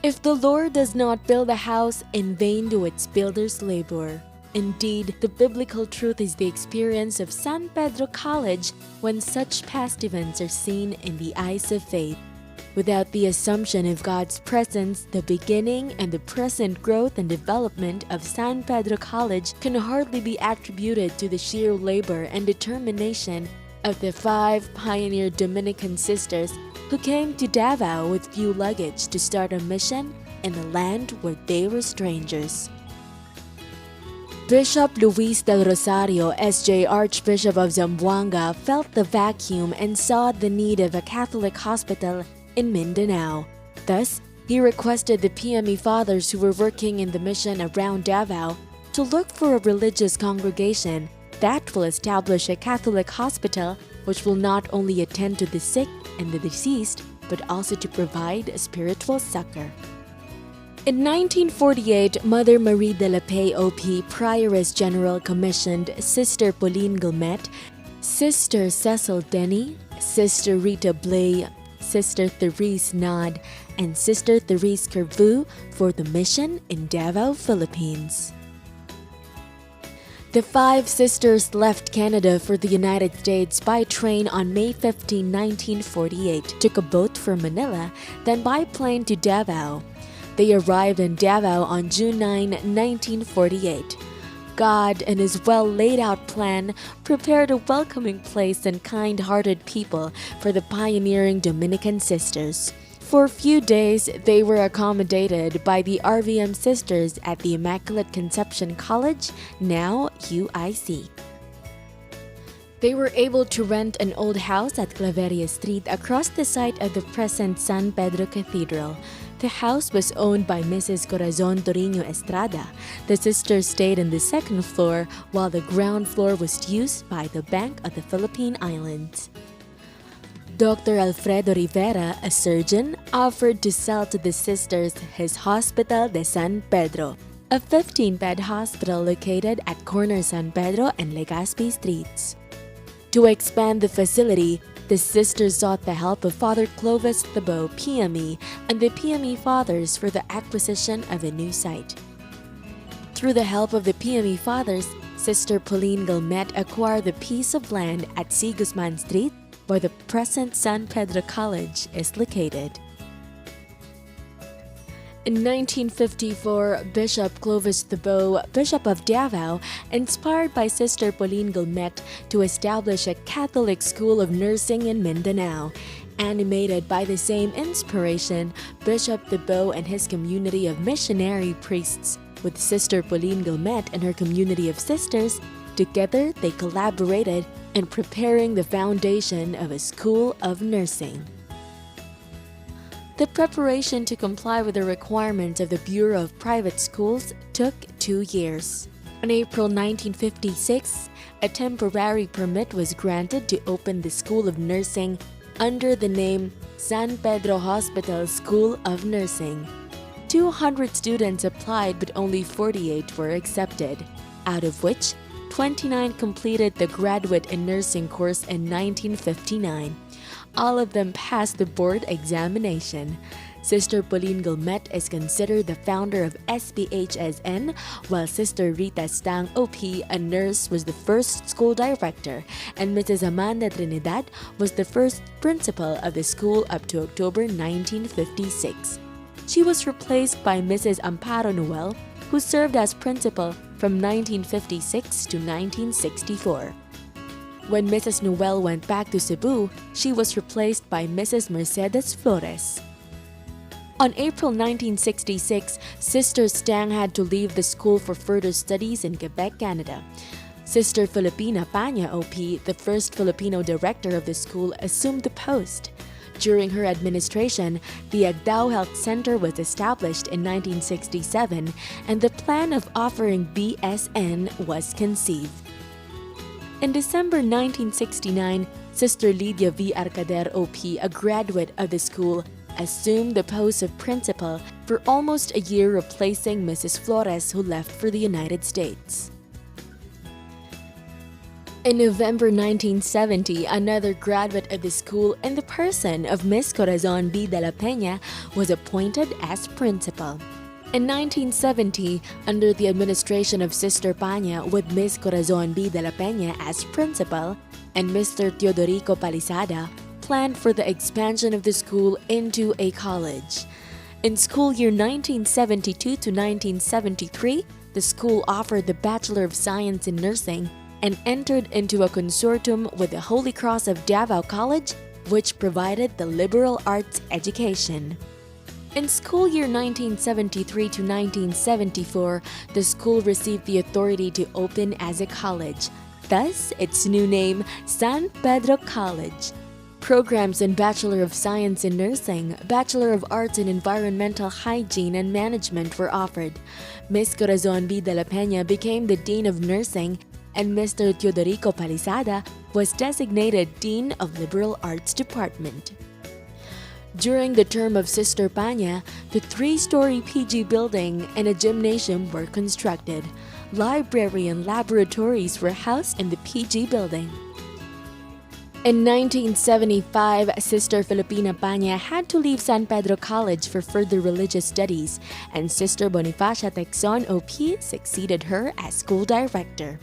If the Lord does not build a house, in vain do its builders labor. Indeed, the biblical truth is the experience of San Pedro College when such past events are seen in the eyes of faith. Without the assumption of God's presence, the beginning and the present growth and development of San Pedro College can hardly be attributed to the sheer labor and determination of the 5 pioneer Dominican sisters who came to Davao with few luggage to start a mission in a land where they were strangers. Bishop Luis del Rosario, S.J. Archbishop of Zamboanga, felt the vacuum and saw the need of a Catholic hospital in Mindanao. Thus, he requested the PME fathers who were working in the mission around Davao to look for a religious congregation that will establish a Catholic hospital which will not only attend to the sick and the deceased, but also to provide spiritual succor. In 1948, Mother Marie de la Paix O.P., Prioress General, commissioned Sister Pauline Guilmet, Sister Cecil Denny, Sister Rita Blay, Sister Therese Nod, and Sister Therese Carvu for the mission in Davao, Philippines. The 5 sisters left Canada for the United States by train on May 15, 1948, took a boat for Manila, then by plane to Davao. They arrived in Davao on June 9, 1948. God, in His well-laid-out plan, prepared a welcoming place and kind-hearted people for the pioneering Dominican sisters. For a few days, they were accommodated by the RVM sisters at the Immaculate Conception College, now UIC. They were able to rent an old house at Claveria Street across the site of the present San Pedro Cathedral. The house was owned by Mrs. Corazon Torino Estrada. The sisters stayed on the second floor, while the ground floor was used by the Bank of the Philippine Islands. Dr. Alfredo Rivera, a surgeon, offered to sell to the sisters his Hospital de San Pedro, a 15-bed hospital located at corner San Pedro and Legazpi Streets. To expand the facility, the sisters sought the help of Father Clovis Thibault, PME, and the PME Fathers for the acquisition of a new site. Through the help of the PME Fathers, Sister Pauline Guilmet acquired the piece of land at C. Guzman Street, where the present San Pedro College is located. In 1954, Bishop Clovis Thibault, Bishop of Davao, inspired by Sister Pauline Guilmet to establish a Catholic school of nursing in Mindanao. Animated by the same inspiration, Bishop Thibault and his community of missionary priests, with Sister Pauline Guilmet and her community of sisters, together they collaborated in preparing the foundation of a school of nursing. The preparation to comply with the requirements of the Bureau of Private Schools took 2 years. In April 1956, a temporary permit was granted to open the School of Nursing under the name San Pedro Hospital School of Nursing. 200 students applied, but only 48 were accepted, out of which 29 completed the graduate in nursing course in 1959. All of them passed the board examination. Sister Pauline Guilmet is considered the founder of SPHSN, while Sister Rita Stang OP, a nurse, was the first school director, and Mrs. Amanda Trinidad was the first principal of the school up to October 1956. She was replaced by Mrs. Amparo Noel, who served as principal from 1956 to 1964. When Mrs. Noel went back to Cebu, she was replaced by Mrs. Mercedes Flores. On April 1966, Sister Stang had to leave the school for further studies in Quebec, Canada. Sister Filipina Panya OP, the first Filipino director of the school, assumed the post. During her administration, the Agdao Health Center was established in 1967, and the plan of offering BSN was conceived. In December 1969, Sister Lydia V. Arcader OP, a graduate of the school, assumed the post of principal for almost a year, replacing Mrs. Flores, who left for the United States. In November 1970, another graduate of the school in the person of Miss Corazon B. de la Peña was appointed as principal. In 1970, under the administration of Sister Paña with Miss Corazon B. de la Peña as principal and Mr. Teodorico Palisada, planned for the expansion of the school into a college. In school year 1972 to 1973, the school offered the Bachelor of Science in Nursing and entered into a consortium with the Holy Cross of Davao College, which provided the liberal arts education. In school year 1973 to 1974, the school received the authority to open as a college, thus its new name, San Pedro College. Programs in Bachelor of Science in Nursing, Bachelor of Arts in Environmental Hygiene and Management were offered. Miss Corazon B. de la Peña became the Dean of Nursing, and Mr. Teodorico Palisada was designated Dean of Liberal Arts Department. During the term of Sister Paña, the 3-story PG building and a gymnasium were constructed. Library and laboratories were housed in the PG building. In 1975, Sister Filipina Paña had to leave San Pedro College for further religious studies, and Sister Bonifacia Texon OP succeeded her as school director.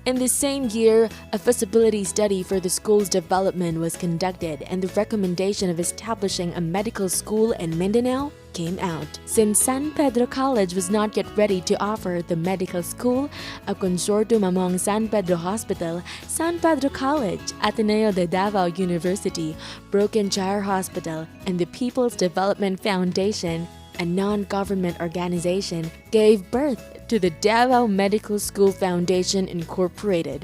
In the same year, a feasibility study for the school's development was conducted, and the recommendation of establishing a medical school in Mindanao came out. Since San Pedro College was not yet ready to offer the medical school, a consortium among San Pedro Hospital, San Pedro College, Ateneo de Davao University, Broken Chair Hospital, and the People's Development Foundation, a non-government organization, gave birth to the Davao Medical School Foundation Incorporated.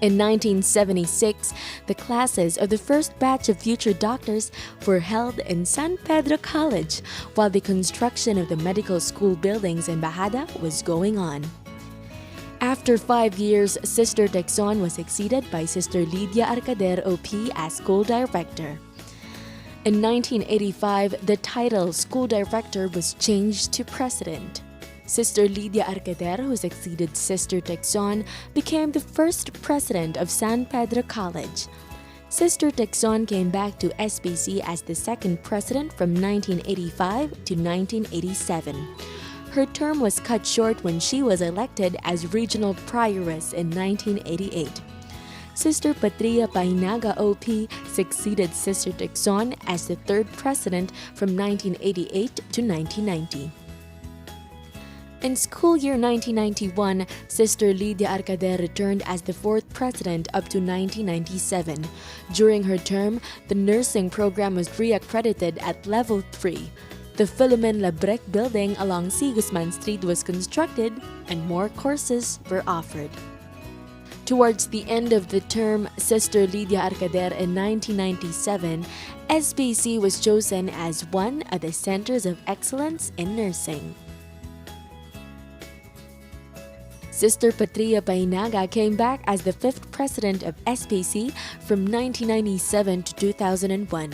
In 1976, the classes of the first batch of future doctors were held in San Pedro College, while the construction of the medical school buildings in Bajada was going on. After 5 years, Sister Texon was succeeded by Sister Lydia Arcader OP as school director. In 1985, the title School Director was changed to President. Sister Lydia Arcader, who succeeded Sister Texon, became the first president of San Pedro College. Sister Texon came back to SPC as the second president from 1985 to 1987. Her term was cut short when she was elected as regional prioress in 1988. Sister Patria Painaga OP succeeded Sister Texon as the third president from 1988 to 1990. In school year 1991, Sister Lydia Arcader returned as the fourth president up to 1997. During her term, the nursing program was re-accredited at Level 3. The Philomen Labrec building along C. Guzman Street was constructed, and more courses were offered. Towards the end of the term, Sister Lydia Arcader in 1997, SPC was chosen as one of the Centers of Excellence in Nursing. Sister Patria Painaga came back as the fifth president of SPC from 1997 to 2001.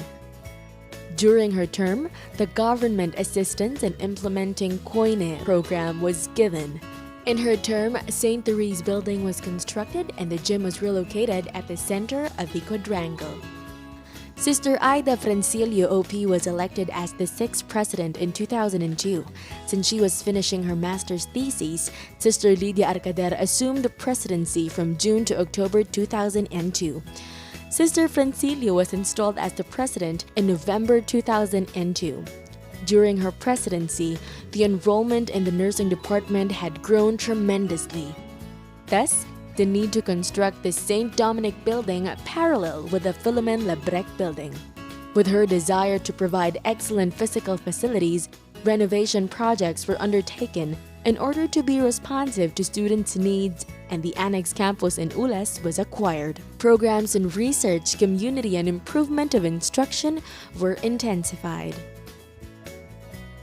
During her term, the government assistance in implementing Koine program was given. In her term, St. Therese building was constructed and the gym was relocated at the center of the quadrangle. Sister Ida Francilio OP was elected as the sixth president in 2002. Since she was finishing her master's thesis, Sister Lydia Arcader assumed the presidency from June to October 2002. Sister Francilio was installed as the president in November 2002. During her presidency, the enrollment in the nursing department had grown tremendously. Thus, the need to construct the St. Dominic building parallel with the Philomen Labrec building. With her desire to provide excellent physical facilities, renovation projects were undertaken in order to be responsive to students' needs, and the annex campus in Ulas was acquired. Programs in research, community, and improvement of instruction were intensified.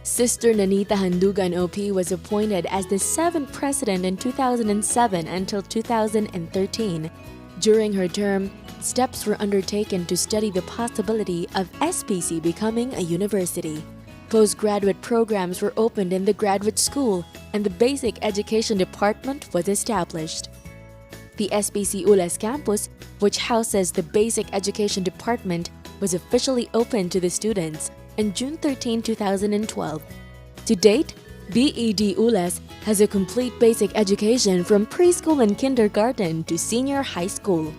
Sister Nanita Handugan OP was appointed as the seventh president in 2007 until 2013. During her term, steps were undertaken to study the possibility of SPC becoming a university. Postgraduate programs were opened in the graduate school, and the basic education department was established. The SPC Ulas campus, which houses the Basic Education Department, was officially opened to the students on June 13, 2012. To date, BED Ulas has a complete basic education from preschool and kindergarten to senior high school.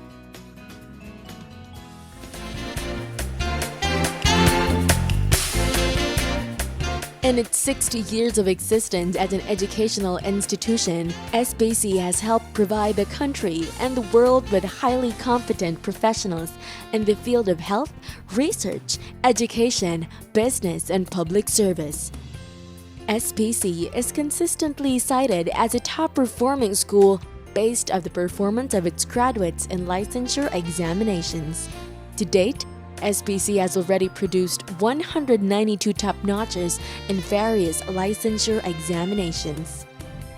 In its 60 years of existence as an educational institution, SPC has helped provide the country and the world with highly competent professionals in the field of health, research, education, business, and public service. SPC is consistently cited as a top-performing school based on the performance of its graduates in licensure examinations. To date, SPC has already produced 192 top-notches in various licensure examinations.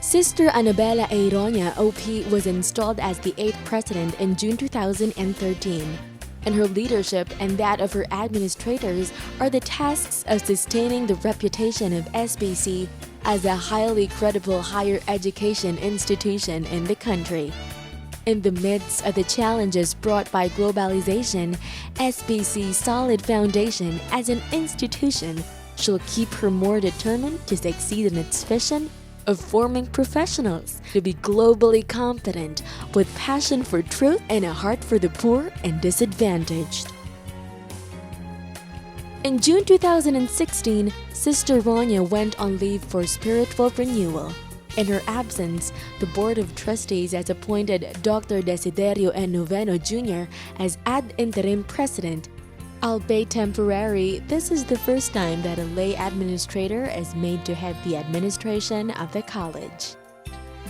Sister Annabella A. Roña, OP, was installed as the 8th president in June 2013. And her leadership and that of her administrators are the tasks of sustaining the reputation of SPC as a highly credible higher education institution in the country. In the midst of the challenges brought by globalization, SPC's solid foundation as an institution shall keep her more determined to succeed in its vision of forming professionals to be globally competent with passion for truth and a heart for the poor and disadvantaged. In June 2016, Sister Roña went on leave for spiritual renewal. In her absence, the Board of Trustees has appointed Dr. Desiderio N. Noveno Jr. as ad interim president. Albeit temporary, this is the first time that a lay administrator is made to head the administration of the college.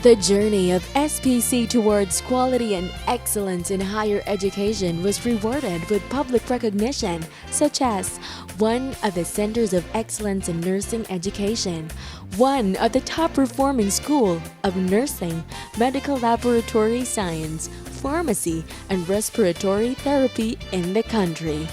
The journey of SPC towards quality and excellence in higher education was rewarded with public recognition, such as one of the Centers of Excellence in Nursing Education, one of the top-performing School of Nursing, Medical Laboratory Science, Pharmacy, and Respiratory Therapy in the country.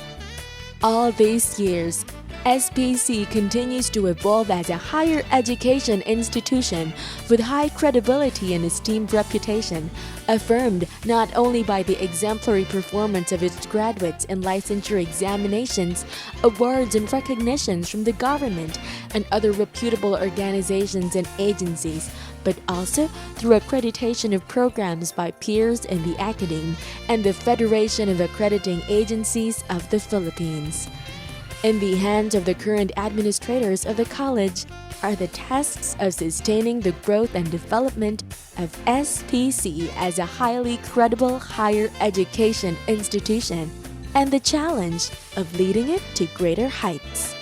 All these years, SPC continues to evolve as a higher education institution with high credibility and esteemed reputation, affirmed not only by the exemplary performance of its graduates in licensure examinations, awards and recognitions from the government and other reputable organizations and agencies, but also through accreditation of programs by peers in the academe and the Federation of Accrediting Agencies of the Philippines. In the hands of the current administrators of the college are the tasks of sustaining the growth and development of SPC as a highly credible higher education institution and the challenge of leading it to greater heights.